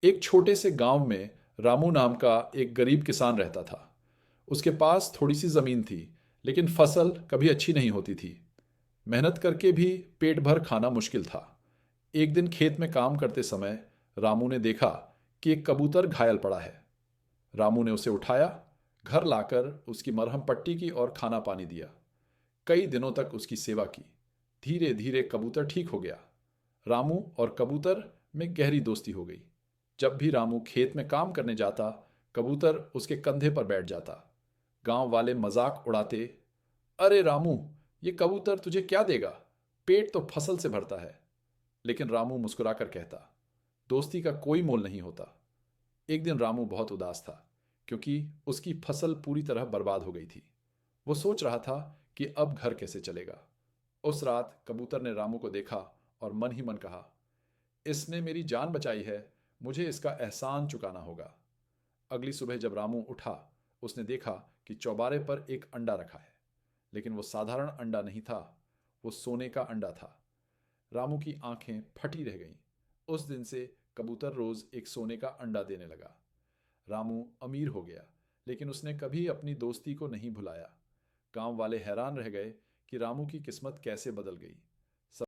एक छोटे से गांव में रामू नाम का एक गरीब किसान रहता था। उसके पास थोड़ी सी जमीन थी, लेकिन फसल कभी अच्छी नहीं होती थी। मेहनत करके भी पेट भर खाना मुश्किल था। एक दिन खेत में काम करते समय रामू ने देखा कि एक कबूतर घायल पड़ा है। रामू ने उसे उठाया, घर लाकर उसकी मरहम पट्टी की और खाना पानी दिया। कई दिनों तक उसकी सेवा की। धीरे धीरे कबूतर ठीक हो गया। रामू और कबूतर में गहरी दोस्ती हो गई। जब भी रामू खेत में काम करने जाता, कबूतर उसके कंधे पर बैठ जाता। गांव वाले मजाक उड़ाते, अरे रामू, ये कबूतर तुझे क्या देगा? पेट तो फसल से भरता है। लेकिन रामू मुस्कुराकर कहता, दोस्ती का कोई मोल नहीं होता। एक दिन रामू बहुत उदास था, क्योंकि उसकी फसल पूरी तरह बर्बाद हो गई थी। वो सोच रहा था कि अब घर कैसे चलेगा। उस रात कबूतर ने रामू को देखा और मन ही मन कहा, इसने मेरी जान बचाई है, मुझे इसका एहसान चुकाना होगा। अगली सुबह जब रामू उठा, उसने देखा कि चौबारे पर एक अंडा रखा है। लेकिन वो साधारण अंडा नहीं था, वो सोने का अंडा था। रामू की आंखें फटी रह गईं। उस दिन से कबूतर रोज एक सोने का अंडा देने लगा। रामू अमीर हो गया, लेकिन उसने कभी अपनी दोस्ती को नहीं भुलाया। गांव वाले हैरान रह गए कि रामू की किस्मत कैसे बदल गई।